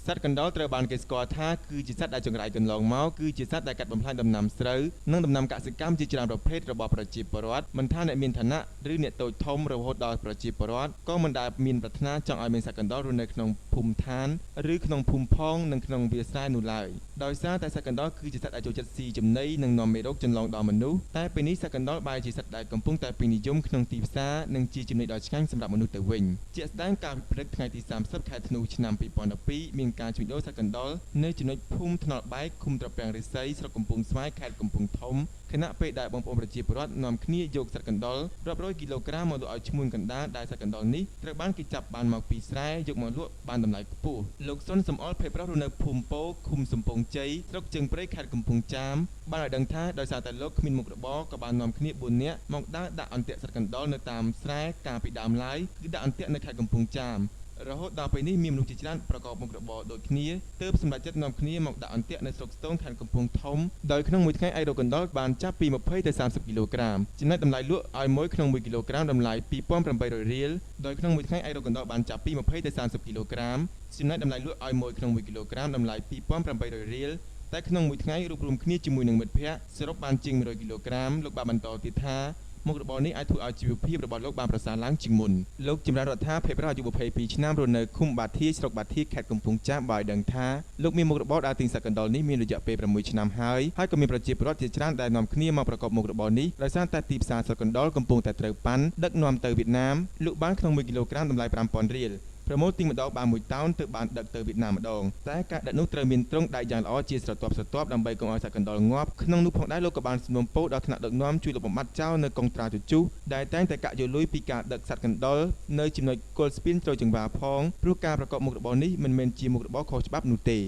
សត្វកណ្តុរត្រូវបានគេស្គាល់ថាគឺជាសត្វដែលចង្រៃកន្លងមកគឺជាសត្វដែលកាត់បំផ្លាញដំណាំស្រូវនិងដំណាំកសិកម្មជាច្រើនប្រភេទរបស់ប្រជាពលរដ្ឋមិនថាអ្នកមានឋានៈឬអ្នកតូចធំរហូតដល់ប្រជាពលរដ្ឋក៏មិនដែលមានប្រាថ្នាចង់ឲ្យមានសត្វកណ្តុររស់នៅក្នុងភូមិឋានឬក្នុងភូមិផងនិងក្នុងវាលស្រែនោះឡើយដោយសារតែសត្វកណ្តុរគឺជាសត្វដែលចូលចិត្តស៊ីចំណីនិងនាំមេរោគចន្លងដល់មនុស្សតែពេលនេះសត្វកណ្តុរបែរជាសត្វដែលកំពុងតែពេញនិយមក្នុងទីផ្សារនិងជាចំណីដ៏ឆ្ងាញ់សម្រាប់មនុស្សទៅវិញជាក់ស្ដែងការពិព្រឹកថ្ងៃទី30ខែធ្នូឆ្នាំ2012មានការជួញដូរសត្វកណ្តុរនៅចំណុចភូមិថ្នល់បែកឃុំត្រពាំងរិស័យស្រុកកំពង់ស្វាយខេត្តកំពង់ធំខណៈពេលដែលបងប្អូនប្រជាពលរដ្ឋនាំគ្នាយកសត្វកណ្តុររាប់រយគីឡូក្រាមមកលក់ឲ្យឈ្មួញកណ្ដាលដែលសត្វកណ្តុរនេះត្រូវបានគេចាប់បានមកពីស្រែយកមកលក់បានតម្លៃខ្ពស់លោកសុនសំអល់ភេទប្រុសរស់នៅភូមិពោឃុំសំពង់ជ័យស្រុកជើងព្រៃខេត្តកំពង់ចាមបានឲ្យដឹងថាដោយសារតែលោកគ្មានមុខរបរក៏បាននាំគ្នា4នាក់មកដើរដាក់អន្ទាក់សត្វកណ្តុរនៅតាមស្រែកាលពីដើមឡើយគឺដាក់អន្ទាក់នៅខេត្តកំពង់ចាមរហូតដល់ពេលនេះមានមនុស្សជាច្រើនប្រកបមុខរបរដូចគ្នាទើបសម្រេចចិត្តនាំគ្នាមកដាក់អន្ទាក់នៅស្រុកស្ទងខេត្តកំពង់ធំដោយក្នុងមួយថ្ងៃអាចរកកណ្តុរបានចាប់ពី20ទៅ30គីឡូក្រាមចំណែកតម្លៃលក់ឲ្យមួយក្នុង1គីឡូក្រាមតម្លៃ2800រៀលដោយក្នុងមួយថ្ងៃអាចរកកណ្តុរបានចាប់ពី20ទៅ30គីឡូក្រាមចំណែកតម្លៃលក់ឲ្យមួយក្នុង1គីឡូក្រាមតម្លៃ2800រៀលតែក្នុងមួយថ្ងៃរួបរวมគ្នាជាមួយនឹងមិត្តភ័ក្តិសរុបបានជាង100គីឡូក្រាមលោកបានបន្តទៀតថាមុខរបរនេះអាចធ្វើឲ្យជីវភាពរបស់លោកបានប្រសើរឡើងជាងមុនលោកចម្រើនរដ្ឋាភិបាលអាយុ22ឆ្នាំរស់នៅឃុំបាធាយស្រុកបាធាយខេត្តកំពង់ចាមបានដឹងថាលោកមានមុខរបរដើរទិញសត្វកណ្តុរនេះមានរយៈពេល6ឆ្នាំហើយក៏មានប្រជាពលរដ្ឋជាច្រើនដែលនាំគ្នាមកប្រកបមុខរបរនេះដោយសារតែទីផ្សារសត្វកណ្តុរកំពុងតែត្រូវប៉ាន់ដឹកនាំទៅវៀតណាមលក់បានក្នុង1គីឡូក្រាមតម្លៃ5000រៀលប្រមូលទិញម្ដងបាន1តោនទើបបានដឹកទៅវៀតណាមម្ដងតែការដឹកនោះត្រូវមានទ្រង់ដែកយ៉ាងល្អជាស្រទាប់ដើម្បីកុំឲ្យសត្វកណ្តុរងាប់ក្នុងនោះផងដែរលោកក៏បានសំណូមពរដល់ថ្នាក់ដឹកនាំជួយលុបបំបាត់ចោលនៅកុងត្រាជជុះដែលតែងតែកាក់យកលុយពីការដឹកសត្វកណ្តុរនៅចំណុចគល់ស្ពានត្រូវចង្វាផងព្រោះការប្រកបមុខរបរនេះមិនមែនជាមុខរបរខុសច្បាប់នោះទេ